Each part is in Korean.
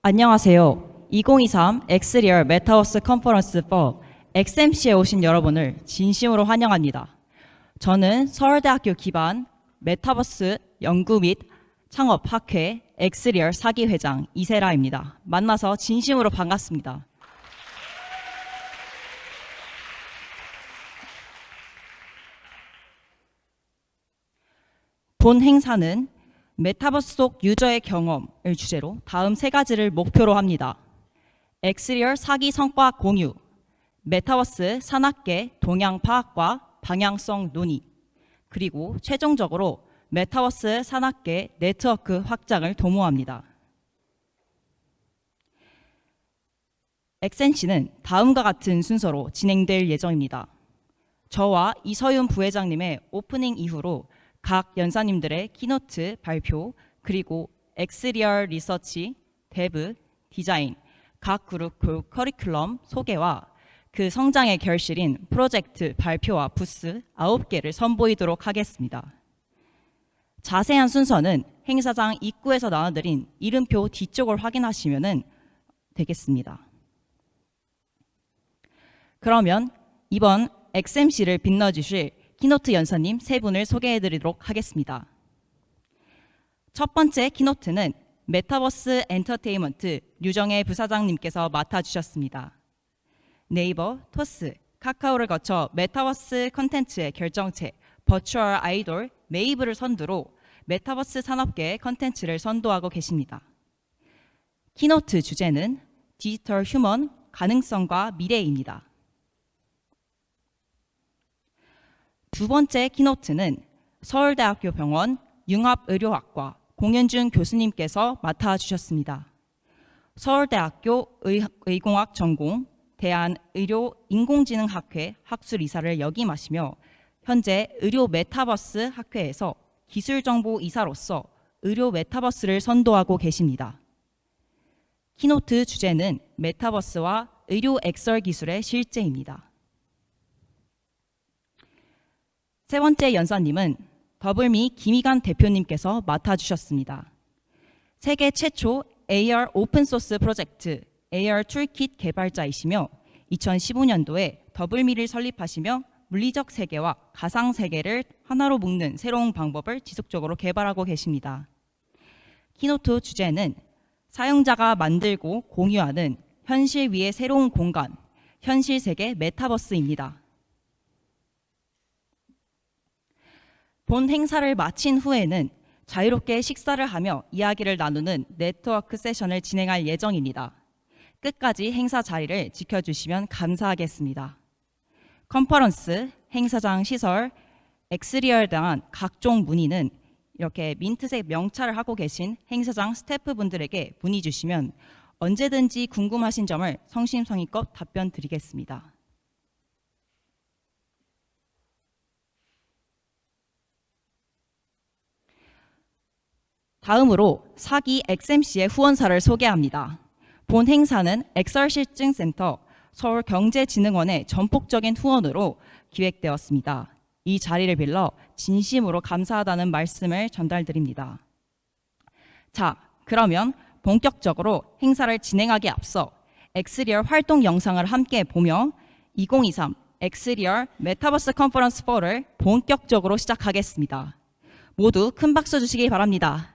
안녕하세요. 2023 엑스리얼 메타버스 컨퍼런스 4 XMC에 오신 여러분을 진심으로 환영합니다. 저는 서울대학교 기반 메타버스 연구 및 창업학회 엑스리얼 4기 회장 이세라입니다. 만나서 진심으로 반갑습니다. 본 행사는 메타버스 속 유저의 경험을 주제로 다음 세 가지를 목표로 합니다. 엑스리얼 4기 성과 공유, 메타버스 산학계 동향 파악과 방향성 논의, 그리고 최종적으로 메타버스 산학계 네트워크 확장을 도모합니다. XNC는 다음과 같은 순서로 진행될 예정입니다. 저와 이서윤 부회장님의 오프닝 이후로 각 연사님들의 키노트 발표, 그리고 엑스리얼 리서치, 데브, 디자인, 각 그룹 커리큘럼 소개와 그 성장의 결실인 프로젝트 발표와 부스 9개를 선보이도록 하겠습니다. 자세한 순서는 행사장 입구에서 나눠드린 이름표 뒤쪽을 확인하시면 되겠습니다. 그러면 이번 XMC를 빛내주실 키노트 연사님 세 분을 소개해드리도록 하겠습니다. 첫 번째 키노트는 메타버스 엔터테인먼트 류정혜 부사장님께서 맡아주셨습니다. 네이버, 토스, 카카오를 거쳐 메타버스 컨텐츠의 결정체 버추얼 아이돌 메이브를 선두로 메타버스 산업계의 컨텐츠를 선도하고 계십니다. 키노트 주제는 디지털 휴먼 가능성과 미래입니다. 두 번째 키노트는 서울대학교 병원 융합의료학과 공현준 교수님께서 맡아주셨습니다. 서울대학교 의공학 전공, 대한의료인공지능학회 학술이사를 역임하시며 현재 의료 메타버스 학회에서 기술정보이사로서 의료 메타버스를 선도하고 계십니다. 키노트 주제는 메타버스와 의료 엑설 기술의 실제입니다. 세 번째 연사님은 더블미 김희관 대표님께서 맡아주셨습니다. 세계 최초 AR 오픈소스 프로젝트 AR 툴킷 개발자이시며 2015년도에 더블미를 설립하시며 물리적 세계와 가상 세계를 하나로 묶는 새로운 방법을 지속적으로 개발하고 계십니다. 키노트 주제는 사용자가 만들고 공유하는 현실 위의 새로운 공간, 현실 세계 메타버스입니다. 본 행사를 마친 후에는 자유롭게 식사를 하며 이야기를 나누는 네트워크 세션을 진행할 예정입니다. 끝까지 행사 자리를 지켜주시면 감사하겠습니다. 컨퍼런스, 행사장 시설, 엑스리얼에 대한 각종 문의는 이렇게 민트색 명찰을 하고 계신 행사장 스태프분들에게 문의 주시면 언제든지 궁금하신 점을 성심성의껏 답변 드리겠습니다. 다음으로 4기 XMC의 후원사를 소개합니다. 본 행사는 엑설실증센터 서울경제진흥원의 전폭적인 후원으로 기획되었습니다. 이 자리를 빌려 진심으로 감사하다는 말씀을 전달드립니다. 자, 그러면 본격적으로 행사를 진행하기에 앞서 엑스리얼 활동 영상을 함께 보며 2023 엑스리얼 메타버스 컨퍼런스 4를 본격적으로 시작하겠습니다. 모두 큰 박수 주시기 바랍니다.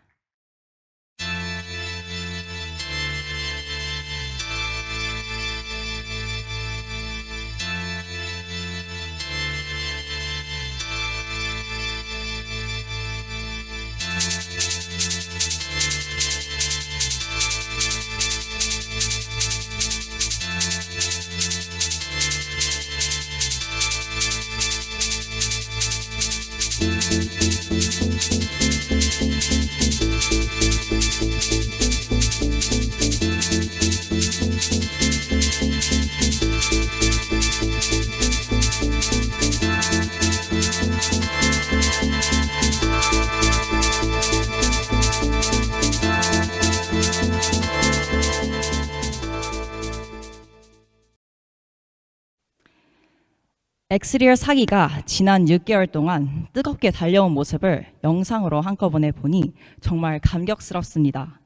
엑스리얼 4기가 지난 6개월 동안 뜨겁게 달려온 모습을 영상으로 한꺼번에 보니 정말 감격스럽습니다.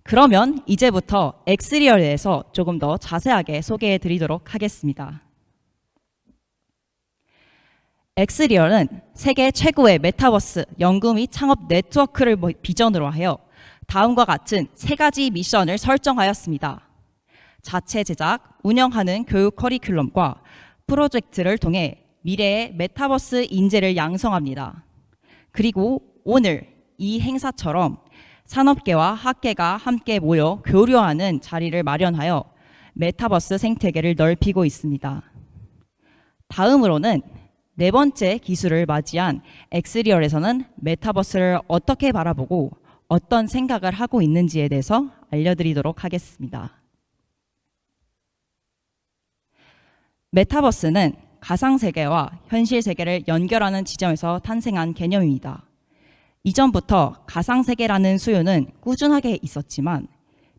그러면 이제부터 엑스리얼에 대해서 조금 더 자세하게 소개해 드리도록 하겠습니다. 엑스리얼은 세계 최고의 메타버스 연구 및 창업 네트워크를 비전으로 하여 다음과 같은 3가지 미션을 설정하였습니다. 자체 제작, 운영하는 교육 커리큘럼과 프로젝트를 통해 미래의 메타버스 인재를 양성합니다. 그리고 오늘 이 행사처럼 산업계와 학계가 함께 모여 교류하는 자리를 마련하여 메타버스 생태계를 넓히고 있습니다. 다음으로는 4번째 기술을 맞이한 엑스리얼에서는 메타버스를 어떻게 바라보고 어떤 생각을 하고 있는지에 대해서 알려드리도록 하겠습니다. 메타버스는 가상세계와 현실세계를 연결하는 지점에서 탄생한 개념입니다. 이전부터 가상세계라는 수요는 꾸준하게 있었지만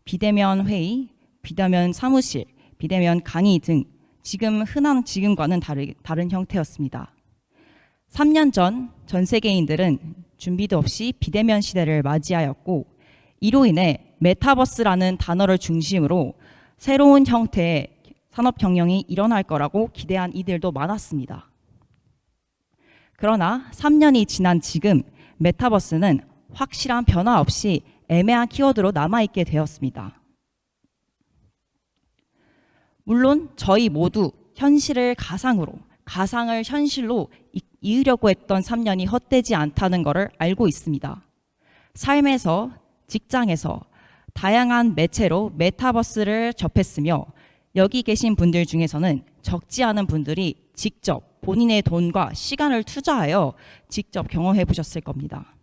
비대면 회의, 비대면 사무실, 비대면 강의 등 지금과는 다른 형태였습니다. 3년 전 전 세계인들은 준비도 없이 비대면 시대를 맞이하였고 이로 인해 메타버스라는 단어를 중심으로 새로운 형태의 산업혁명이 일어날 거라고 기대한 이들도 많았습니다. 그러나 3년이 지난 지금 메타버스는 확실한 변화 없이 애매한 키워드로 남아있게 되었습니다. 물론 저희 모두 현실을 가상으로, 가상을 현실로 이으려고 했던 3년이 헛되지 않다는 것을 알고 있습니다. 삶에서, 직장에서 다양한 매체로 메타버스를 접했으며 여기 계신 분들 중에서는 적지 않은 분들이 직접 본인의 돈과 시간을 투자하여 직접 경험해 보셨을 겁니다.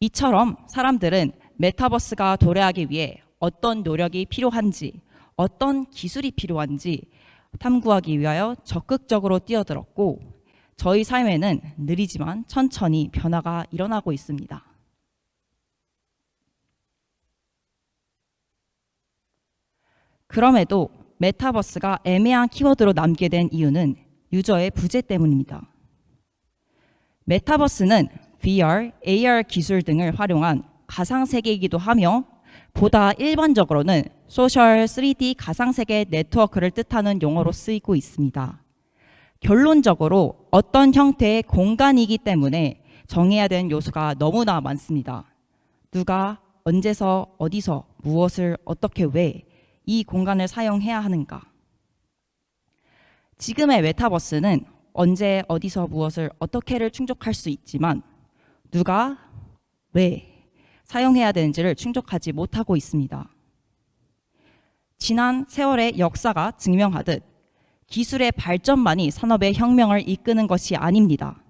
이처럼 사람들은 메타버스가 도래하기 위해 어떤 노력이 필요한지, 어떤 기술이 필요한지 탐구하기 위하여 적극적으로 뛰어들었고 저희 삶에는 느리지만 천천히 변화가 일어나고 있습니다. 그럼에도 메타버스가 애매한 키워드로 남게 된 이유는 유저의 부재 때문입니다. 메타버스는 VR, AR 기술 등을 활용한 가상세계이기도 하며 보다 일반적으로는 소셜 3D 가상세계 네트워크를 뜻하는 용어로 쓰이고 있습니다. 결론적으로 어떤 형태의 공간이기 때문에 정해야 되는 요소가 너무나 많습니다. 누가 언제서 어디서 무엇을 어떻게 왜 이 공간을 사용해야 하는가. 지금의 메타버스는 언제 어디서 무엇을 어떻게를 충족할 수 있지만 누가 왜 사용해야 되는지를 충족하지 못하고 있습니다. 지난 세월의 역사가 증명하듯 기술의 발전만이 산업의 혁명을 이끄는 것이 아닙니다.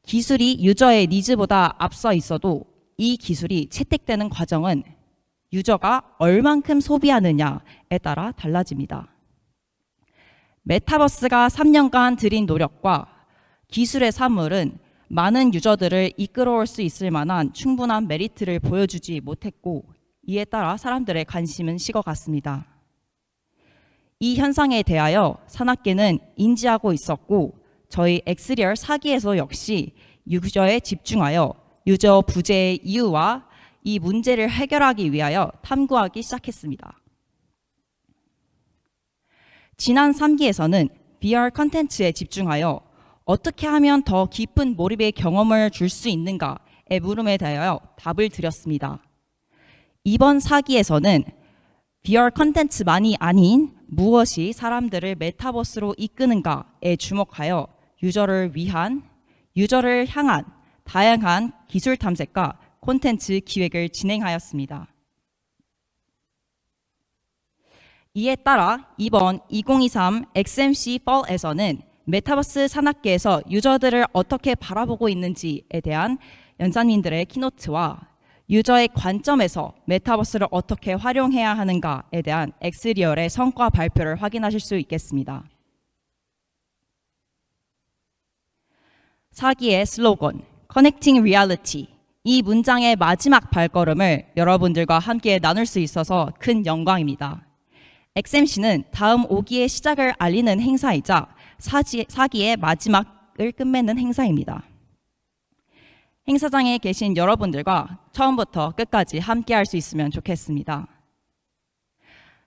기술이 유저의 니즈보다 앞서 있어도 이 기술이 채택되는 과정은 유저가 얼만큼 소비하느냐에 따라 달라집니다. 메타버스가 3년간 들인 노력과 기술의 산물은 많은 유저들을 이끌어올 수 있을 만한 충분한 메리트를 보여주지 못했고 이에 따라 사람들의 관심은 식어갔습니다. 이 현상에 대하여 산학계는 인지하고 있었고 저희 엑스리얼 4기에서 역시 유저에 집중하여 유저 부재의 이유와 이 문제를 해결하기 위하여 탐구하기 시작했습니다. 지난 3기에서는 VR 컨텐츠에 집중하여 어떻게 하면 더 깊은 몰입의 경험을 줄 수 있는가의 물음에 대하여 답을 드렸습니다. 이번 4기에서는 VR 컨텐츠만이 아닌 무엇이 사람들을 메타버스로 이끄는가에 주목하여 유저를 위한, 유저를 향한 다양한 기술 탐색과 콘텐츠 기획을 진행하였습니다. 이에 따라 이번 2023 XMC Fall에서는 메타버스 산학계에서 유저들을 어떻게 바라보고 있는지에 대한 연사님들의 키노트와 유저의 관점에서 메타버스를 어떻게 활용해야 하는가에 대한 엑스리얼의 성과 발표를 확인하실 수 있겠습니다. 4기의 슬로건 Connecting Reality, 이 문장의 마지막 발걸음을 여러분들과 함께 나눌 수 있어서 큰 영광입니다. XMC는 다음 5기의 시작을 알리는 행사이자 4기의 마지막을 끝맺는 행사입니다. 행사장에 계신 여러분들과 처음부터 끝까지 함께할 수 있으면 좋겠습니다.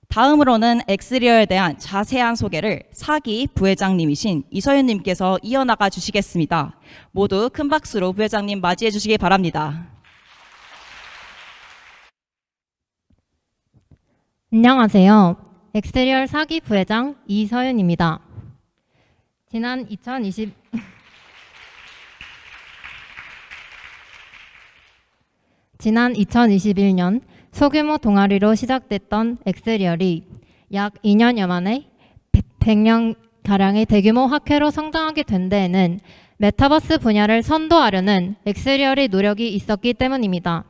다음으로는 엑스리얼에 대한 자세한 소개를 사기 부회장님이신 이서윤님께서 이어나가 주시겠습니다. 모두 큰 박수로 부회장님 맞이해 주시기 바랍니다. 안녕하세요. 엑스리얼 사기 부회장 이서윤입니다. 지난 2021년 소규모 동아리로 시작됐던 엑스리얼이 약 2년여 만에 100명가량의 대규모 학회로 성장하게 된 데에는 메타버스 분야를 선도하려는 엑스리얼의 노력이 있었기 때문입니다.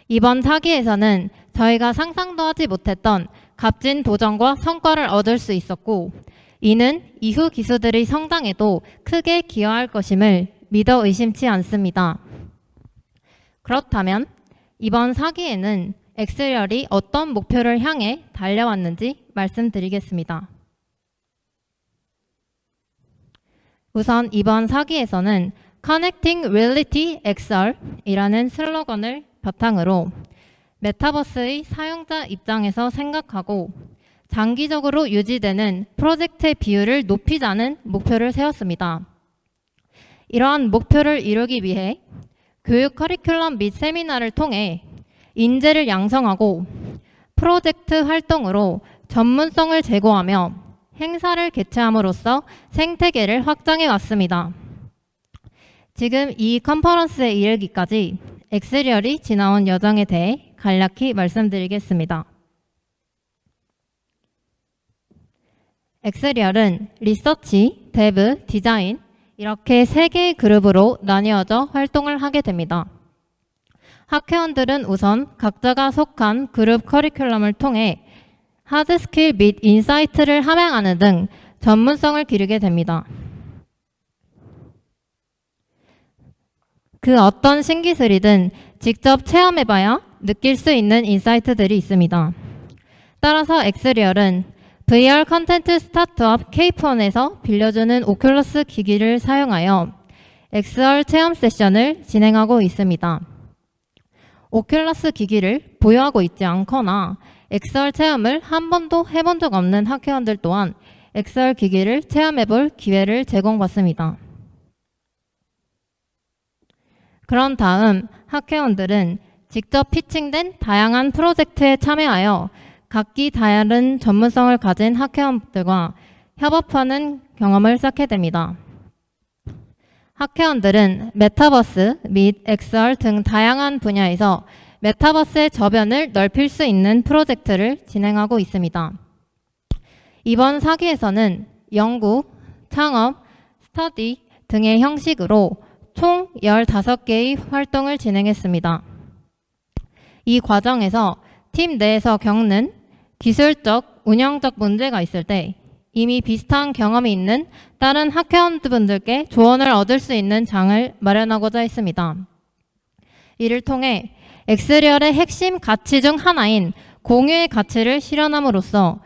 이번 사기에서는 저희가 상상도 하지 못했던 값진 도전과 성과를 얻을 수 있었고, 이는 이후 기수들의 성장에도 크게 기여할 것임을 믿어 의심치 않습니다. 그렇다면 이번 사기에는 엑스리얼이 어떤 목표를 향해 달려왔는지 말씀드리겠습니다. 우선 이번 사기에서는 Connecting Reality XR이라는 슬로건을 바탕으로 메타버스의 사용자 입장에서 생각하고 장기적으로 유지되는 프로젝트의 비율을 높이자는 목표를 세웠습니다. 이러한 목표를 이루기 위해 교육 커리큘럼 및 세미나를 통해 인재를 양성하고 프로젝트 활동으로 전문성을 제고하며 행사를 개최함으로써 생태계를 확장해 왔습니다. 지금 이 컨퍼런스에 이르기까지 엑스리얼이 지나온 여정에 대해 간략히 말씀드리겠습니다. 엑스리얼은 리서치, 데브, 디자인 이렇게 3개의 그룹으로 나뉘어져 활동을 하게 됩니다. 학회원들은 우선 각자가 속한 그룹 커리큘럼을 통해 하드스킬 및 인사이트를 함양하는 등 전문성을 기르게 됩니다. 그 어떤 신기술이든 직접 체험해봐야 느낄 수 있는 인사이트들이 있습니다. 따라서 엑스리얼은 VR 컨텐츠 스타트업 케이폰에서 빌려주는 오큘러스 기기를 사용하여 XR 체험 세션을 진행하고 있습니다. 오큘러스 기기를 보유하고 있지 않거나 XR 체험을 한 번도 해본 적 없는 학회원들 또한 XR 기기를 체험해볼 기회를 제공받습니다. 그런 다음 학회원들은 직접 피칭된 다양한 프로젝트에 참여하여 각기 다른 전문성을 가진 학회원들과 협업하는 경험을 쌓게 됩니다. 학회원들은 메타버스 및 XR 등 다양한 분야에서 메타버스의 저변을 넓힐 수 있는 프로젝트를 진행하고 있습니다. 이번 사기에서는 연구, 창업, 스터디 등의 형식으로 총 15개의 활동을 진행했습니다. 이 과정에서 팀 내에서 겪는 기술적, 운영적 문제가 있을 때 이미 비슷한 경험이 있는 다른 학회원분들께 조언을 얻을 수 있는 장을 마련하고자 했습니다. 이를 통해 엑스리얼의 핵심 가치 중 하나인 공유의 가치를 실현함으로써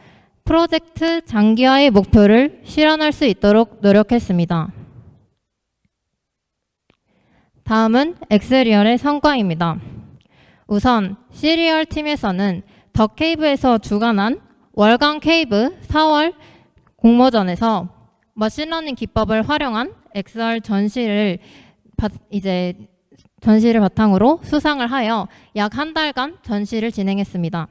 프로젝트 장기화의 목표를 실현할 수 있도록 노력했습니다. 다음은 엑스리얼의 성과입니다. 우선 시리얼 팀에서는 더 케이브에서 주관한 월간 케이브 4월 공모전에서 머신러닝 기법을 활용한 XR 전시를 바탕으로 수상을 하여 약 한 달간 전시를 진행했습니다.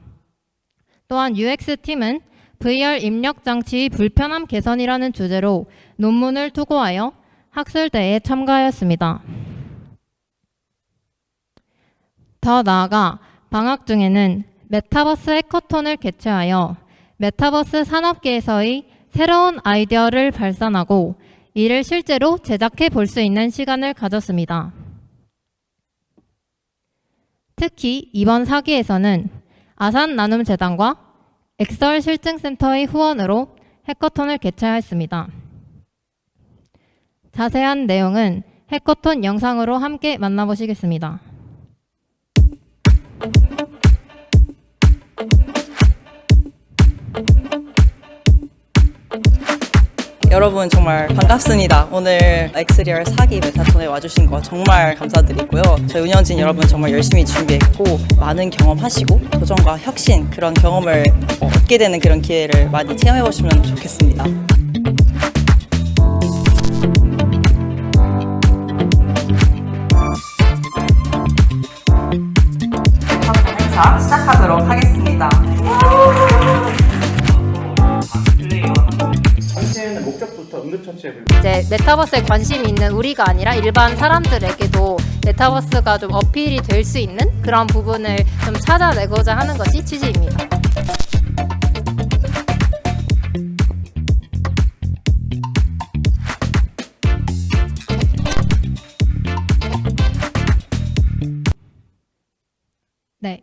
또한 UX팀은 VR 입력 장치의 불편함 개선이라는 주제로 논문을 투고하여 학술대회에 참가하였습니다. 더 나아가 방학 중에는 메타버스 해커톤을 개최하여 메타버스 산업계에서의 새로운 아이디어를 발산하고 이를 실제로 제작해 볼 수 있는 시간을 가졌습니다. 특히 이번 사기에서는 아산나눔재단과 엑설 실증센터의 후원으로 해커톤을 개최하였습니다. 자세한 내용은 해커톤 영상으로 함께 만나보시겠습니다. 여러분 정말 반갑습니다. 오늘 엑스리얼 4기 메타톤에 와주신 거 정말 감사드리고요. 저희 운영진 여러분 정말 열심히 준비했고 많은 경험하시고 도전과 혁신 그런 경험을 얻게 되는 그런 기회를 많이 체험해 보시면 좋겠습니다. 행사 시작하도록 하겠습니다. 전체는 목적부터 응급처치에 이제 메타버스에 관심이 있는 우리가 아니라 일반 사람들에게도 메타버스가 좀 어필이 될 수 있는 그런 부분을 좀 찾아내고자 하는 것이 취지입니다. 네.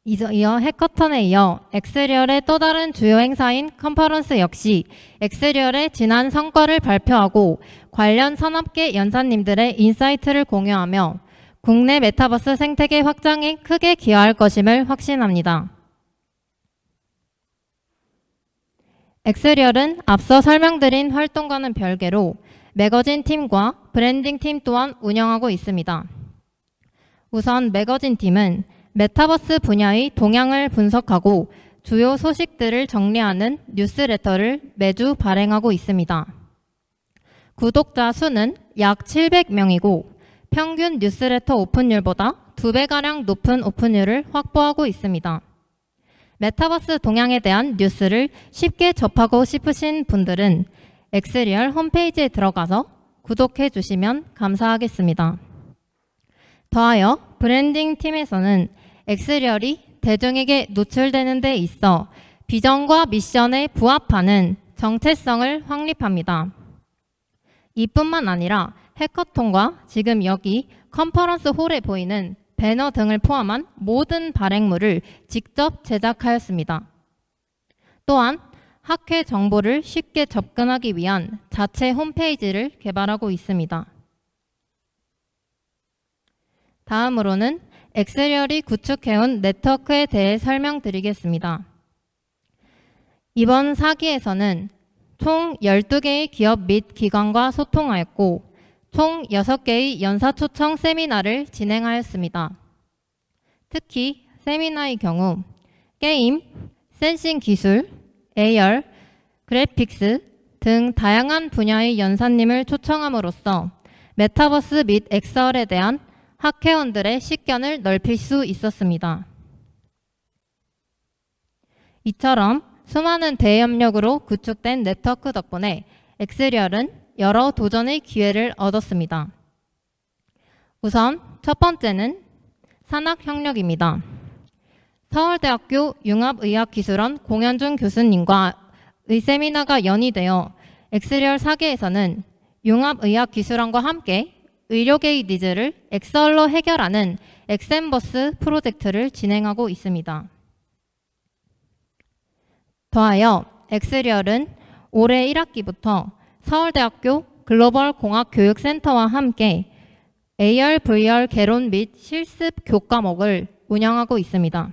이어 해커톤에 이어 엑스리얼의 또 다른 주요 행사인 컨퍼런스 역시 엑스리얼의 지난 성과를 발표하고 관련 산업계 연사님들의 인사이트를 공유하며 국내 메타버스 생태계 확장에 크게 기여할 것임을 확신합니다. 엑스리얼은 앞서 설명드린 활동과는 별개로 매거진 팀과 브랜딩 팀 또한 운영하고 있습니다. 우선 매거진 팀은 메타버스 분야의 동향을 분석하고 주요 소식들을 정리하는 뉴스레터를 매주 발행하고 있습니다. 구독자 수는 약 700명이고 평균 뉴스레터 오픈율보다 2배가량 높은 오픈율을 확보하고 있습니다. 메타버스 동향에 대한 뉴스를 쉽게 접하고 싶으신 분들은 엑스리얼 홈페이지에 들어가서 구독해 주시면 감사하겠습니다. 더하여 브랜딩 팀에서는 엑스리얼이 대중에게 노출되는 데 있어 비전과 미션에 부합하는 정체성을 확립합니다. 이뿐만 아니라 해커톤과 지금 여기 컨퍼런스 홀에 보이는 배너 등을 포함한 모든 발행물을 직접 제작하였습니다. 또한 학회 정보를 쉽게 접근하기 위한 자체 홈페이지를 개발하고 있습니다. 다음으로는 엑스리얼이 구축해온 네트워크에 대해 설명드리겠습니다. 이번 4기에서는 총 12개의 기업 및 기관과 소통하였고 총 6개의 연사 초청 세미나를 진행하였습니다. 특히 세미나의 경우 게임, 센싱 기술, AR, 그래픽스 등 다양한 분야의 연사님을 초청함으로써 메타버스 및 엑스얼에 대한 학회원들의 식견을 넓힐 수 있었습니다. 이처럼 수많은 대협력으로 구축된 네트워크 덕분에 엑스리얼은 여러 도전의 기회를 얻었습니다. 우선 첫 번째는 산학협력입니다. 서울대학교 융합의학기술원 공현준 교수님과 의 세미나가 연이되어 엑스리얼 4기에서는 융합의학기술원과 함께 의료계의 니즈를 엑스얼로 해결하는 엑센버스 프로젝트를 진행하고 있습니다. 더하여 엑스리얼은 올해 1학기부터 서울대학교 글로벌공학교육센터와 함께 AR, VR 개론 및 실습 교과목을 운영하고 있습니다.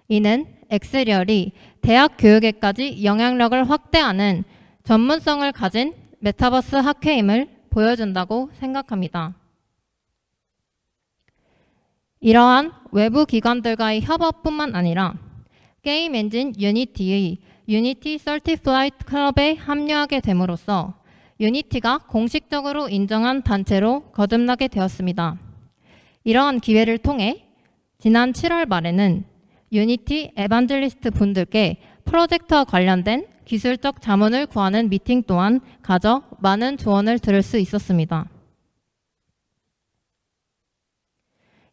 이는 엑스리얼이 대학 교육에까지 영향력을 확대하는 전문성을 가진 메타버스 학회임을 보여준다고 생각합니다. 이러한 외부 기관들과의 협업뿐만 아니라 게임 엔진 유니티의 유니티 서티파이드 클럽에 합류하게 됨으로써 유니티가 공식적으로 인정한 단체로 거듭나게 되었습니다. 이러한 기회를 통해 지난 7월 말에는 유니티 에반젤리스트 분들께 프로젝트와 관련된 기술적 자문을 구하는 미팅 또한 가져 많은 조언을 들을 수 있었습니다.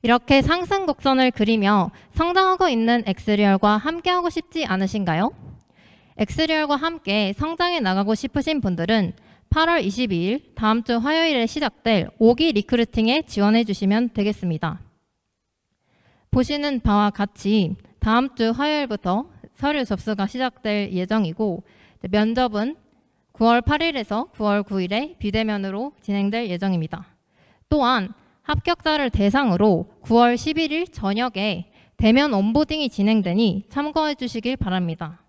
이렇게 상승 곡선을 그리며 성장하고 있는 엑스리얼과 함께하고 싶지 않으신가요? 엑스리얼과 함께 성장해 나가고 싶으신 분들은 8월 22일 다음 주 화요일에 시작될 5기 리크루팅에 지원해 주시면 되겠습니다. 보시는 바와 같이 다음 주 화요일부터 서류 접수가 시작될 예정이고 면접은 9월 8일에서 9월 9일에 비대면으로 진행될 예정입니다. 또한 합격자를 대상으로 9월 11일 저녁에 대면 온보딩이 진행되니 참고해 주시길 바랍니다.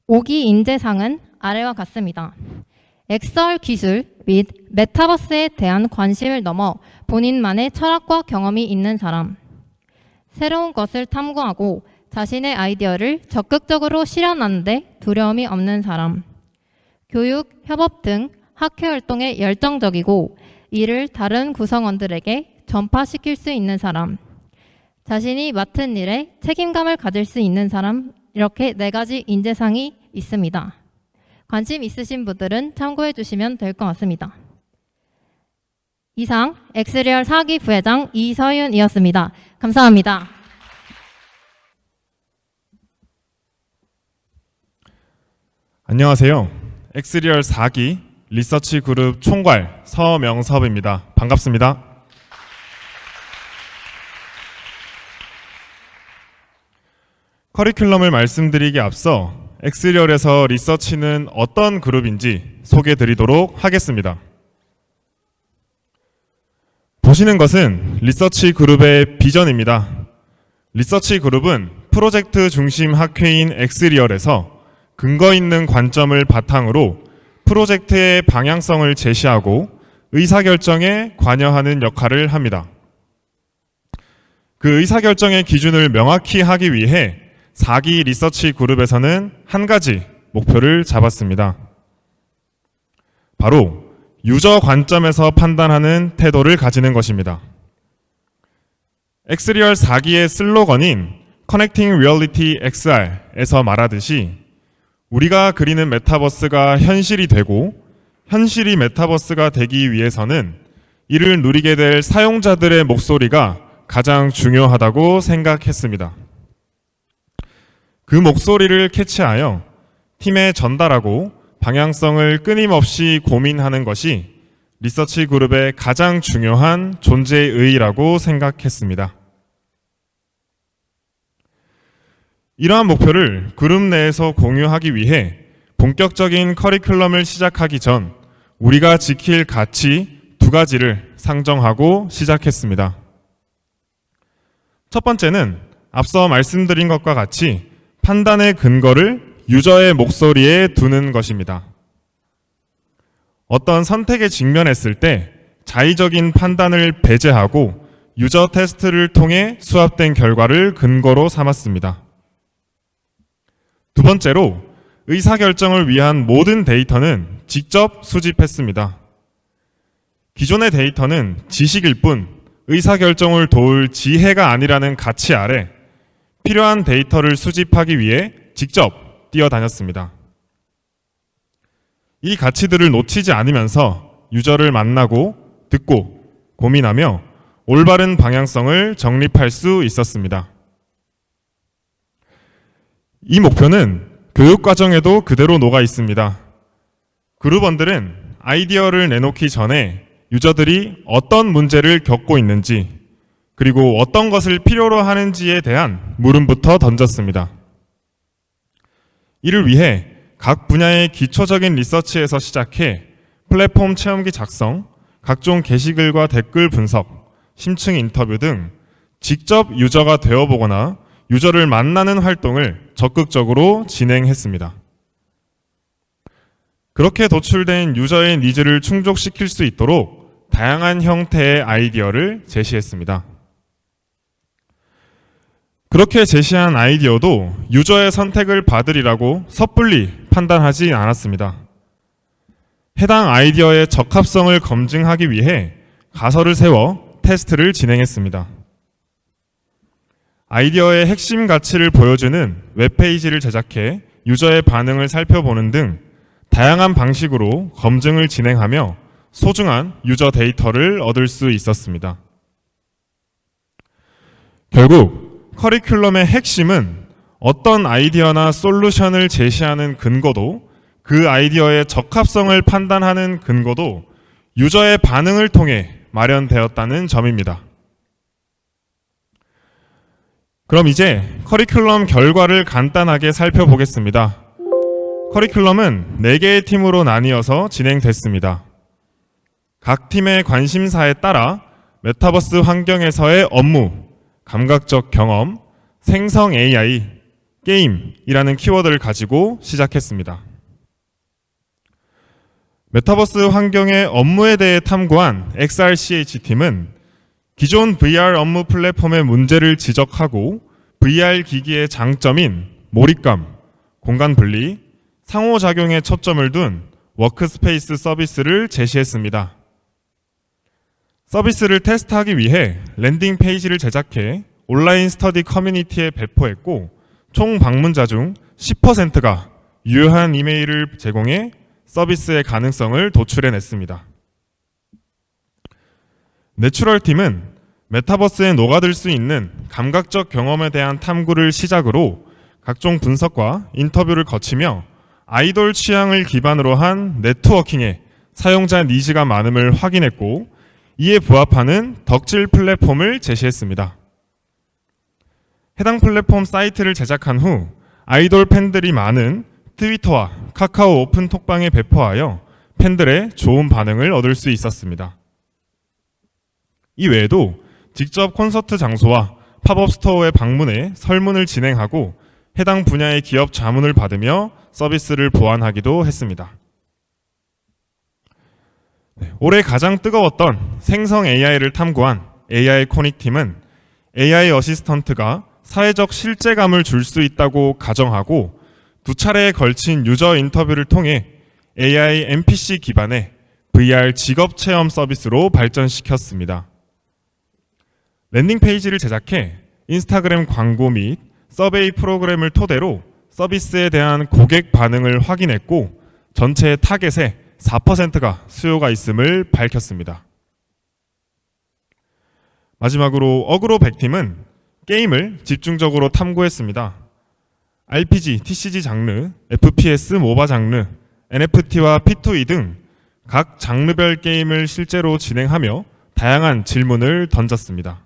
5기 인재상은 아래와 같습니다. 엑셀 기술 및 메타버스에 대한 관심을 넘어 본인만의 철학과 경험이 있는 사람, 새로운 것을 탐구하고 자신의 아이디어를 적극적으로 실현하는 데 두려움이 없는 사람, 교육, 협업 등 학회 활동에 열정적이고 이를 다른 구성원들에게 전파시킬 수 있는 사람, 자신이 맡은 일에 책임감을 가질 수 있는 사람, 이렇게 4가지 인재상이 있습니다. 관심 있으신 분들은 참고해 주시면 될 것 같습니다. 이상 엑스리얼 4기 부회장 이서윤이었습니다. 감사합니다. 안녕하세요. 엑스리얼 4기 리서치 그룹 총괄 서명섭입니다. 반갑습니다. 커리큘럼을 말씀드리기 앞서 엑스리얼에서 리서치는 어떤 그룹인지 소개드리도록 하겠습니다. 보시는 것은 리서치 그룹의 비전입니다. 리서치 그룹은 프로젝트 중심 학회인 엑스리얼에서 근거 있는 관점을 바탕으로 프로젝트의 방향성을 제시하고 의사결정에 관여하는 역할을 합니다. 그 의사결정의 기준을 명확히 하기 위해 4기 리서치 그룹에서는 한 가지 목표를 잡았습니다. 바로 유저 관점에서 판단하는 태도를 가지는 것입니다. 엑스리얼 4기의 슬로건인 Connecting Reality XR에서 말하듯이 우리가 그리는 메타버스가 현실이 되고 현실이 메타버스가 되기 위해서는 이를 누리게 될 사용자들의 목소리가 가장 중요하다고 생각했습니다. 그 목소리를 캐치하여 팀에 전달하고 방향성을 끊임없이 고민하는 것이 리서치 그룹의 가장 중요한 존재의의라고 생각했습니다. 이러한 목표를 그룹 내에서 공유하기 위해 본격적인 커리큘럼을 시작하기 전 우리가 지킬 가치 2가지를 상정하고 시작했습니다. 첫 번째는 앞서 말씀드린 것과 같이 판단의 근거를 유저의 목소리에 두는 것입니다. 어떤 선택에 직면했을 때 자의적인 판단을 배제하고 유저 테스트를 통해 수합된 결과를 근거로 삼았습니다. 두 번째로 의사결정을 위한 모든 데이터는 직접 수집했습니다. 기존의 데이터는 지식일 뿐 의사결정을 도울 지혜가 아니라는 가치 아래 필요한 데이터를 수집하기 위해 직접 뛰어다녔습니다. 이 가치들을 놓치지 않으면서 유저를 만나고 듣고 고민하며 올바른 방향성을 정립할 수 있었습니다. 이 목표는 교육 과정에도 그대로 녹아 있습니다. 그룹원들은 아이디어를 내놓기 전에 유저들이 어떤 문제를 겪고 있는지 그리고 어떤 것을 필요로 하는지에 대한 물음부터 던졌습니다. 이를 위해 각 분야의 기초적인 리서치에서 시작해 플랫폼 체험기 작성, 각종 게시글과 댓글 분석, 심층 인터뷰 등 직접 유저가 되어보거나 유저를 만나는 활동을 적극적으로 진행했습니다. 그렇게 도출된 유저의 니즈를 충족시킬 수 있도록 다양한 형태의 아이디어를 제시했습니다. 그렇게 제시한 아이디어도 유저의 선택을 받으리라고 섣불리 판단하지 않았습니다. 해당 아이디어의 적합성을 검증하기 위해 가설을 세워 테스트를 진행했습니다. 아이디어의 핵심 가치를 보여주는 웹페이지를 제작해 유저의 반응을 살펴보는 등 다양한 방식으로 검증을 진행하며 소중한 유저 데이터를 얻을 수 있었습니다. 결국 커리큘럼의 핵심은 어떤 아이디어나 솔루션을 제시하는 근거도 그 아이디어의 적합성을 판단하는 근거도 유저의 반응을 통해 마련되었다는 점입니다. 그럼 이제 커리큘럼 결과를 간단하게 살펴보겠습니다. 커리큘럼은 4개의 팀으로 나뉘어서 진행됐습니다. 각 팀의 관심사에 따라 메타버스 환경에서의 업무, 감각적 경험, 생성 AI, 게임이라는 키워드를 가지고 시작했습니다. 메타버스 환경의 업무에 대해 탐구한 XRCH팀은 기존 VR 업무 플랫폼의 문제를 지적하고 VR 기기의 장점인 몰입감, 공간 분리, 상호작용에 초점을 둔 워크스페이스 서비스를 제시했습니다. 서비스를 테스트하기 위해 랜딩 페이지를 제작해 온라인 스터디 커뮤니티에 배포했고 총 방문자 중 10%가 유효한 이메일을 제공해 서비스의 가능성을 도출해냈습니다. 내추럴팀은 메타버스에 녹아들 수 있는 감각적 경험에 대한 탐구를 시작으로 각종 분석과 인터뷰를 거치며 아이돌 취향을 기반으로 한 네트워킹에 사용자 니즈가 많음을 확인했고 이에 부합하는 덕질 플랫폼을 제시했습니다. 해당 플랫폼 사이트를 제작한 후 아이돌 팬들이 많은 트위터와 카카오 오픈 톡방에 배포하여 팬들의 좋은 반응을 얻을 수 있었습니다. 이 외에도 직접 콘서트 장소와 팝업 스토어에 방문해 설문을 진행하고 해당 분야의 기업 자문을 받으며 서비스를 보완하기도 했습니다. 올해 가장 뜨거웠던 생성 AI를 탐구한 AI 코닉팀은 AI 어시스턴트가 사회적 실제감을 줄 수 있다고 가정하고 2차례에 걸친 유저 인터뷰를 통해 AI NPC 기반의 VR 직업 체험 서비스로 발전시켰습니다. 랜딩 페이지를 제작해 인스타그램 광고 및 서베이 프로그램을 토대로 서비스에 대한 고객 반응을 확인했고 전체 타겟의 4%가 수요가 있음을 밝혔습니다. 마지막으로 어그로 100팀은 게임을 집중적으로 탐구했습니다. RPG, TCG 장르, FPS, 모바 장르, NFT와 P2E 등 각 장르별 게임을 실제로 진행하며 다양한 질문을 던졌습니다.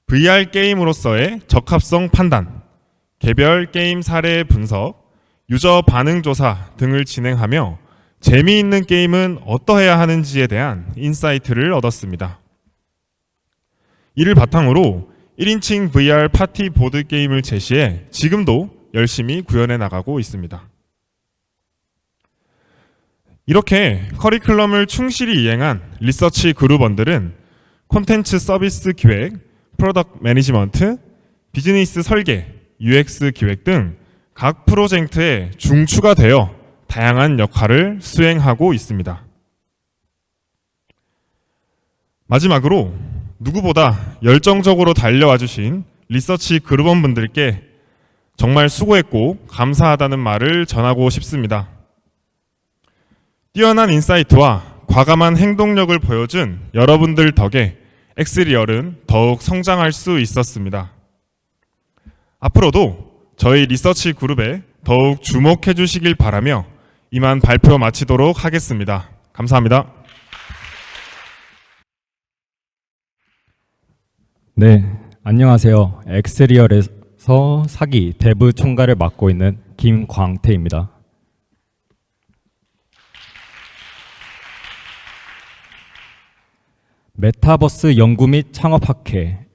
VR 게임으로서의 적합성 판단, 개별 게임 사례 분석, 유저 반응 조사 등을 진행하며 재미있는 게임은 어떠해야 하는지에 대한 인사이트를 얻었습니다. 이를 바탕으로 1인칭 VR 파티 보드 게임을 제시해 지금도 열심히 구현해 나가고 있습니다. 이렇게 커리큘럼을 충실히 이행한 리서치 그룹원들은 콘텐츠 서비스 기획, 프로덕트 매니지먼트, 비즈니스 설계, UX 기획 등 각 프로젝트에 중추가 되어 다양한 역할을 수행하고 있습니다. 마지막으로 누구보다 열정적으로 달려와 주신 리서치 그룹원분들께 정말 수고했고 감사하다는 말을 전하고 싶습니다. 뛰어난 인사이트와 과감한 행동력을 보여준 여러분들 덕에 엑스리얼은 더욱 성장할 수 있었습니다. 앞으로도 저희 리서치 그룹에 더욱 주목해 주시길 바라며 이만 발표 마치도록 하겠습니다. 감사합니다. 네, 안녕하세요. 엑스리얼에서 사기 대부 총괄을 맡고 있는 김광태입니다. 메타버스 연구 및 창업학회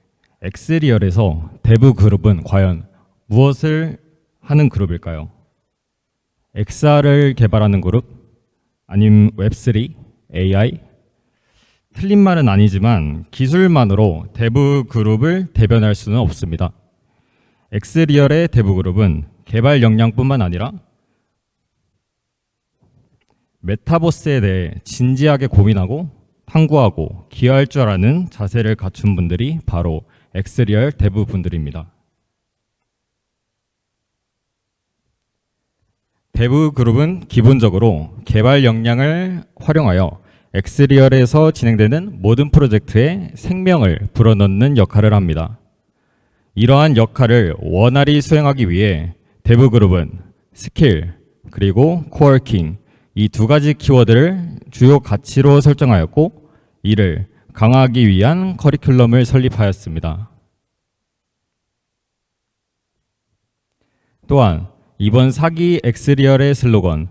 엑스리얼에서 대부 그룹은 과연 무엇을 하는 그룹일까요? XR을 개발하는 그룹? 아니면 웹3, AI? 틀린 말은 아니지만 기술만으로 대부 그룹을 대변할 수는 없습니다. 엑스리얼의 대부 그룹은 개발 역량뿐만 아니라 메타버스에 대해 진지하게 고민하고 탐구하고 기여할 줄 아는 자세를 갖춘 분들이 바로 엑스리얼 대부 분들입니다. 대부 그룹은 기본적으로 개발 역량을 활용하여 엑스리얼에서 진행되는 모든 프로젝트에 생명을 불어넣는 역할을 합니다. 이러한 역할을 원활히 수행하기 위해 대부 그룹은 스킬 그리고 코워킹 이 두 가지 키워드를 주요 가치로 설정하였고 이를 강화하기 위한 커리큘럼을 설립하였습니다. 또한 이번 사기 엑스리얼의 슬로건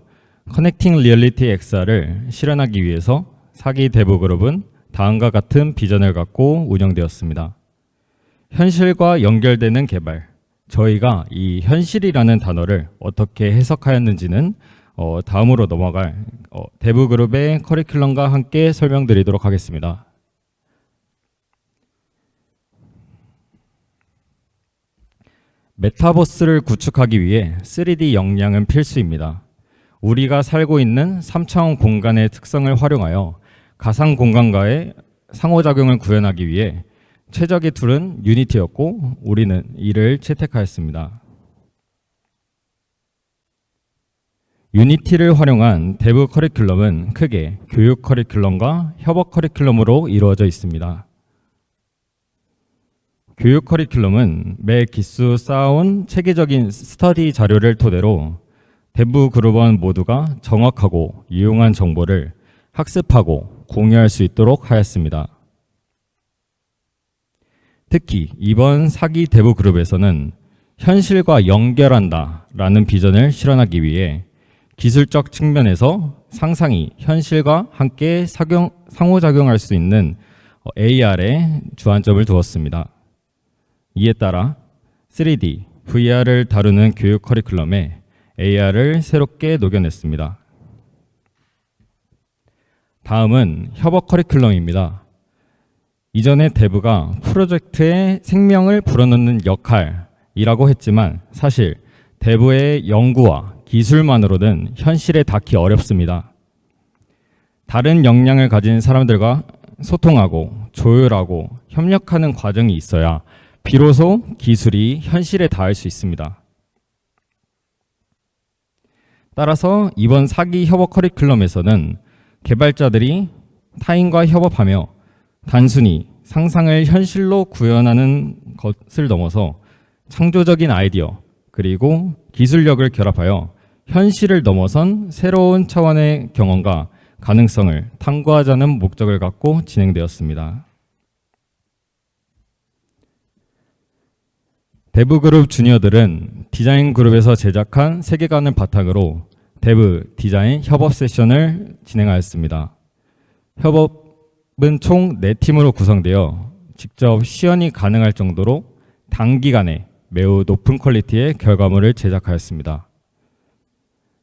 커넥팅 리얼리티 XR을 실현하기 위해서 사기 대부 그룹은 다음과 같은 비전을 갖고 운영되었습니다. 현실과 연결되는 개발, 저희가 이 현실이라는 단어를 어떻게 해석하였는지는 다음으로 넘어갈 대부그룹의 커리큘럼과 함께 설명드리도록 하겠습니다. 메타버스를 구축하기 위해 3D 역량은 필수입니다. 우리가 살고 있는 3차원 공간의 특성을 활용하여 가상 공간과의 상호작용을 구현하기 위해 최적의 툴은 유니티였고 우리는 이를 채택하였습니다. 유니티를 활용한 대부 커리큘럼은 크게 교육 커리큘럼과 협업 커리큘럼으로 이루어져 있습니다. 교육 커리큘럼은 매 기수 쌓아온 체계적인 스터디 자료를 토대로 대부 그룹원 모두가 정확하고 유용한 정보를 학습하고 공유할 수 있도록 하였습니다. 특히 이번 4기 대부 그룹에서는 현실과 연결한다 라는 비전을 실현하기 위해 기술적 측면에서 상상이 현실과 함께 상호작용할 수 있는 AR에 주안점을 두었습니다. 이에 따라 3D, VR을 다루는 교육 커리큘럼에 AR을 새롭게 녹여냈습니다. 다음은 협업 커리큘럼입니다. 이전에 대부가 프로젝트에 생명을 불어넣는 역할이라고 했지만 사실 대부의 연구와 기술만으로는 현실에 닿기 어렵습니다. 다른 역량을 가진 사람들과 소통하고 조율하고 협력하는 과정이 있어야 비로소 기술이 현실에 닿을 수 있습니다. 따라서 이번 4기 협업 커리큘럼에서는 개발자들이 타인과 협업하며 단순히 상상을 현실로 구현하는 것을 넘어서 창조적인 아이디어 그리고 기술력을 결합하여 현실을 넘어선 새로운 차원의 경험과 가능성을 탐구하자는 목적을 갖고 진행되었습니다. 대부그룹 주니어들은 디자인 그룹에서 제작한 세계관을 바탕으로 대부 디자인 협업 세션을 진행하였습니다. 협업은 총 4팀으로 구성되어 직접 시연이 가능할 정도로 단기간에 매우 높은 퀄리티의 결과물을 제작하였습니다.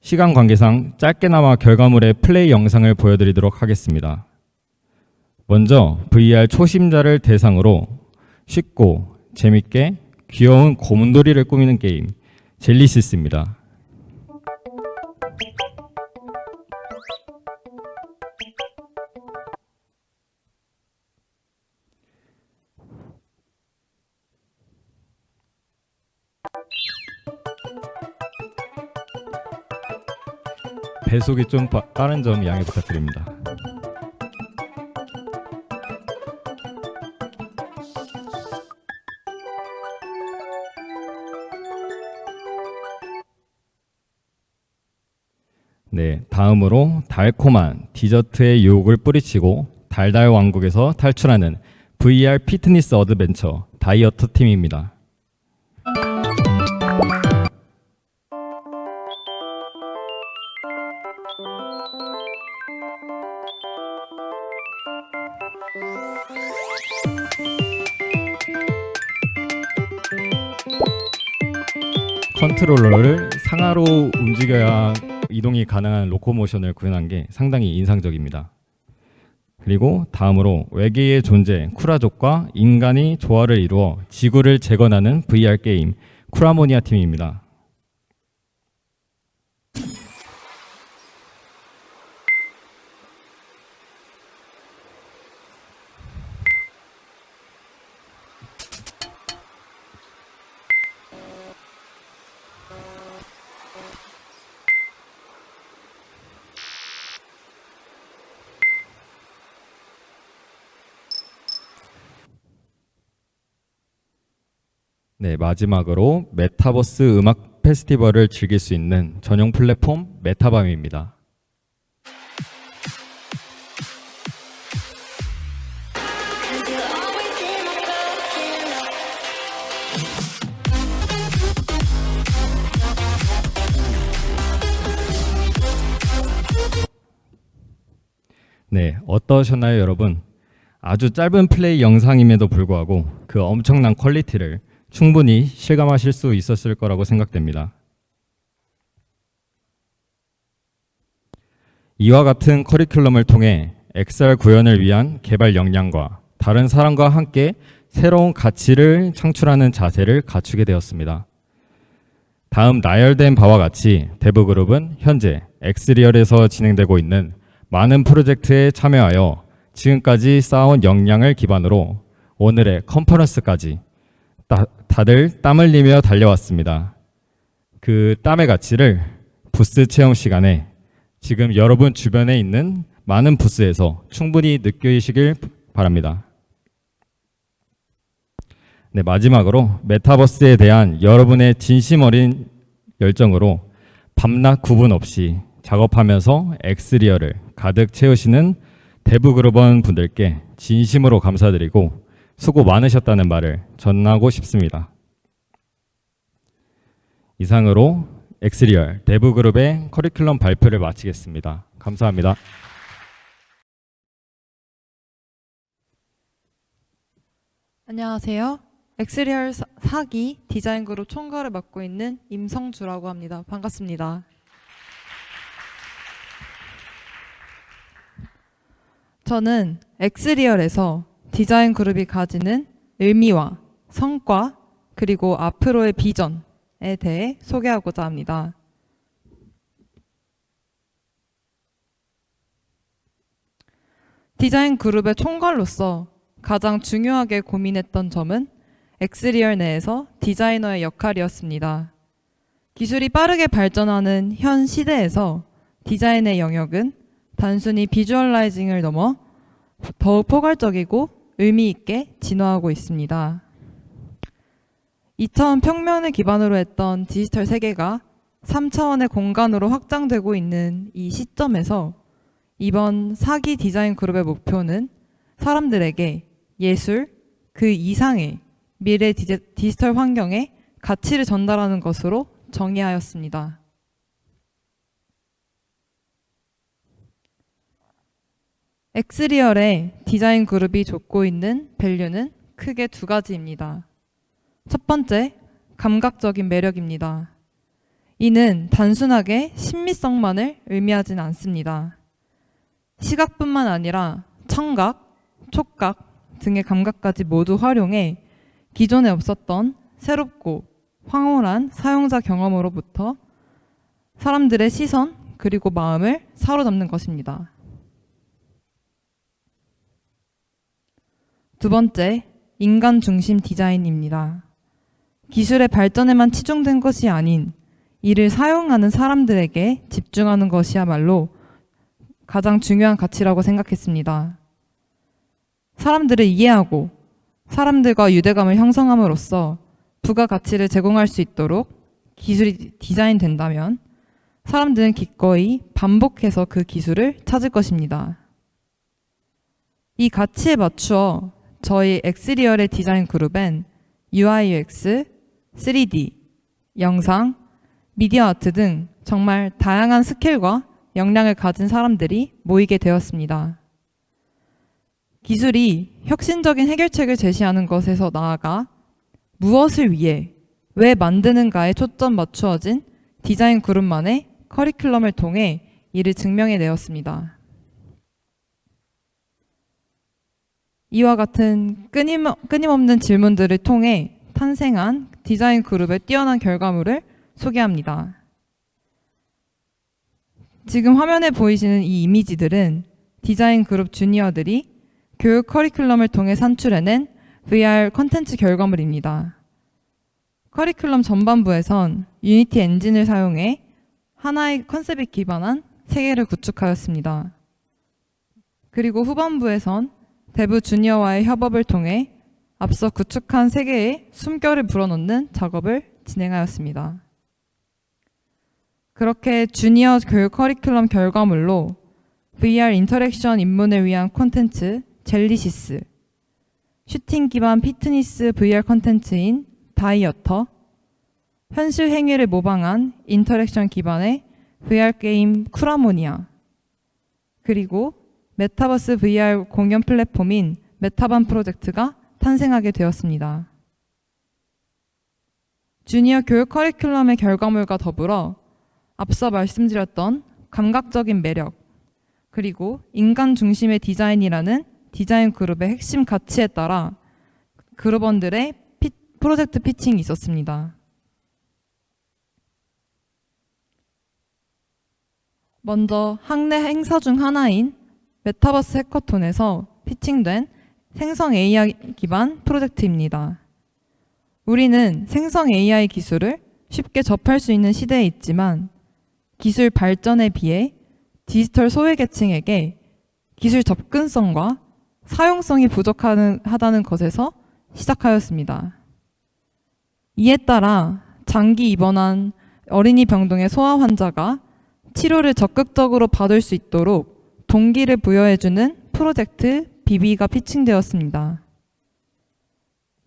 시간 관계상 짧게나마 결과물의 플레이 영상을 보여드리도록 하겠습니다. 먼저 VR 초심자를 대상으로 쉽고 재밌게 귀여운 곰돌이를 꾸미는 게임 젤리시스입니다. 배속이 좀 빠른 점 양해 부탁드립니다. 네, 다음으로 달콤한 디저트의 유혹을 뿌리치고 달달 왕국에서 탈출하는 VR 피트니스 어드벤처 다이어트 팀입니다. 컨트롤러를 상하로 움직여야 이동이 가능한 로코모션을 구현한 게 상당히 인상적입니다. 그리고 다음으로 외계의 존재 쿠라족과 인간이 조화를 이루어 지구를 재건하는 VR 게임 쿠라모니아 팀입니다. 네, 마지막으로 메타버스 음악 페스티벌을 즐길 수 있는 전용 플랫폼 메타밤입니다. 네, 어떠셨나요, 여러분? 아주 짧은 플레이 영상임에도 불구하고 그 엄청난 퀄리티를 충분히 실감하실 수 있었을 거라고 생각됩니다. 이와 같은 커리큘럼을 통해 XR 구현을 위한 개발 역량과 다른 사람과 함께 새로운 가치를 창출하는 자세를 갖추게 되었습니다. 다음 나열된 바와 같이 대부그룹은 현재 엑스리얼에서 진행되고 있는 많은 프로젝트에 참여하여 지금까지 쌓아온 역량을 기반으로 오늘의 컨퍼런스까지 다들 땀 흘리며 달려왔습니다. 그 땀의 가치를 부스 체험 시간에 지금 여러분 주변에 있는 많은 부스에서 충분히 느끼시길 바랍니다. 네, 마지막으로 메타버스에 대한 여러분의 진심 어린 열정으로 밤낮 구분 없이 작업하면서 엑스리얼을 가득 채우시는 대부그룹원 분들께 진심으로 감사드리고 수고 많으셨다는 말을 전하고 싶습니다. 이상으로 엑스리얼 대부그룹의 커리큘럼 발표를 마치겠습니다. 감사합니다. 안녕하세요. 엑스리얼 4기 디자인 그룹 총괄을 맡고 있는 임성주라고 합니다. 반갑습니다. 저는 엑스리얼에서 디자인 그룹이 가지는 의미와 성과 그리고 앞으로의 비전에 대해 소개하고자 합니다. 디자인 그룹의 총괄로서 가장 중요하게 고민했던 점은 엑스리얼 내에서 디자이너의 역할이었습니다. 기술이 빠르게 발전하는 현 시대에서 디자인의 영역은 단순히 비주얼라이징을 넘어 더욱 포괄적이고 의미 있게 진화하고 있습니다. 2차원 평면을 기반으로 했던 디지털 세계가 3차원의 공간으로 확장되고 있는 이 시점에서 이번 4기 디자인 그룹의 목표는 사람들에게 예술, 그 이상의 미래 디지털 환경에 가치를 전달하는 것으로 정의하였습니다. 엑스리얼의 디자인 그룹이 좇고 있는 밸류는 크게 두 가지입니다. 첫 번째, 감각적인 매력입니다. 이는 단순하게 신미성만을 의미하진 않습니다. 시각뿐만 아니라 청각, 촉각 등의 감각까지 모두 활용해 기존에 없었던 새롭고 황홀한 사용자 경험으로부터 사람들의 시선 그리고 마음을 사로잡는 것입니다. 두 번째, 인간 중심 디자인입니다. 기술의 발전에만 치중된 것이 아닌 이를 사용하는 사람들에게 집중하는 것이야말로 가장 중요한 가치라고 생각했습니다. 사람들을 이해하고 사람들과 유대감을 형성함으로써 부가가치를 제공할 수 있도록 기술이 디자인된다면 사람들은 기꺼이 반복해서 그 기술을 찾을 것입니다. 이 가치에 맞추어 저희 엑스리얼의 디자인 그룹엔 UI, UX, 3D, 영상, 미디어 아트 등 정말 다양한 스킬과 역량을 가진 사람들이 모이게 되었습니다. 기술이 혁신적인 해결책을 제시하는 것에서 나아가 무엇을 위해, 왜 만드는가에 초점 맞추어진 디자인 그룹만의 커리큘럼을 통해 이를 증명해내었습니다. 이와 같은 끊임없는 질문들을 통해 탄생한 디자인 그룹의 뛰어난 결과물을 소개합니다. 지금 화면에 보이시는 이 이미지들은 디자인 그룹 주니어들이 교육 커리큘럼을 통해 산출해낸 VR 콘텐츠 결과물입니다. 커리큘럼 전반부에선 유니티 엔진을 사용해 하나의 컨셉에 기반한 세계를 구축하였습니다. 그리고 후반부에선 대부 주니어와의 협업을 통해 앞서 구축한 세계에 숨결을 불어넣는 작업을 진행하였습니다. 그렇게 주니어 교육 커리큘럼 결과물로 VR 인터랙션 입문을 위한 콘텐츠 젤리시스, 슈팅 기반 피트니스 VR 콘텐츠인 다이어터, 현실 행위를 모방한 인터랙션 기반의 VR 게임 쿠라모니아, 그리고 메타버스 VR 공연 플랫폼인 메타반 프로젝트가 탄생하게 되었습니다. 주니어 교육 커리큘럼의 결과물과 더불어 앞서 말씀드렸던 감각적인 매력, 그리고 인간 중심의 디자인이라는 디자인 그룹의 핵심 가치에 따라 그룹원들의 프로젝트 피칭이 있었습니다. 먼저 학내 행사 중 하나인 메타버스 해커톤에서 피칭된 생성 AI 기반 프로젝트입니다. 우리는 생성 AI 기술을 쉽게 접할 수 있는 시대에 있지만 기술 발전에 비해 디지털 소외계층에게 기술 접근성과 사용성이 부족하다는 것에서 시작하였습니다. 이에 따라 장기 입원한 어린이 병동의 소아 환자가 치료를 적극적으로 받을 수 있도록 동기를 부여해주는 프로젝트 BB가 피칭되었습니다.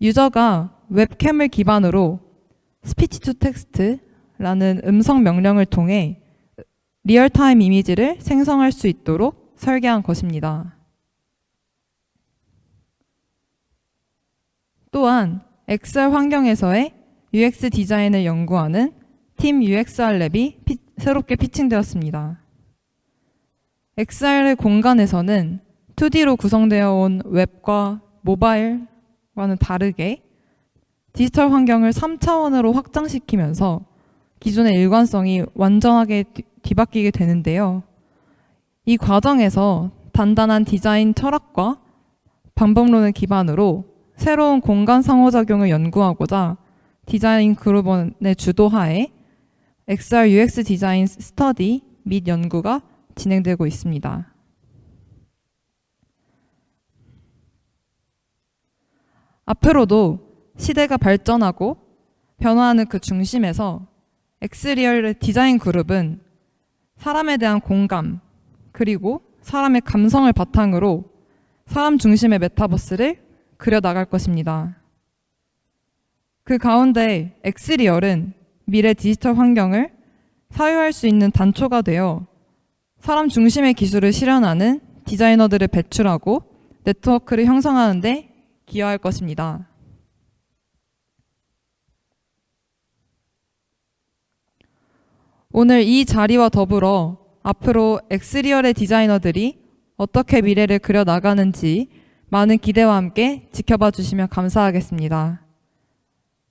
유저가 웹캠을 기반으로 스피치 투 텍스트라는 음성 명령을 통해 리얼타임 이미지를 생성할 수 있도록 설계한 것입니다. 또한 엑셀 환경에서의 UX 디자인을 연구하는 팀 UXR 랩이 새롭게 피칭되었습니다. 엑셀의 공간에서는 2D로 구성되어 온 웹과 모바일과는 다르게 디지털 환경을 3차원으로 확장시키면서 기존의 일관성이 완전하게 뒤바뀌게 되는데요. 이 과정에서 단단한 디자인 철학과 방법론을 기반으로 새로운 공간 상호작용을 연구하고자 디자인 그룹원의 주도하에 XR UX 디자인 스터디 및 연구가 진행되고 있습니다. 앞으로도 시대가 발전하고 변화하는 그 중심에서 엑스리얼의 디자인 그룹은 사람에 대한 공감, 그리고 사람의 감성을 바탕으로 사람 중심의 메타버스를 그려나갈 것입니다. 그 가운데 엑스리얼은 미래 디지털 환경을 사유할 수 있는 단초가 되어 사람 중심의 기술을 실현하는 디자이너들을 배출하고 네트워크를 형성하는 데 기여할 것입니다. 오늘 이 자리와 더불어 앞으로 엑스리얼의 디자이너들이 어떻게 미래를 그려나가는지 많은 기대와 함께 지켜봐 주시면 감사하겠습니다.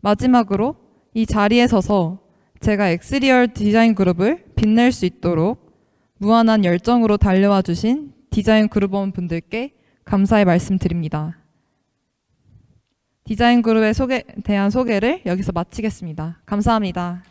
마지막으로 이 자리에 서서 제가 엑스리얼 디자인 그룹을 빛낼 수 있도록 무한한 열정으로 달려와 주신 디자인 그룹원 분들께 감사의 말씀드립니다. 디자인 그룹에 대한 소개를 여기서 마치겠습니다. 감사합니다.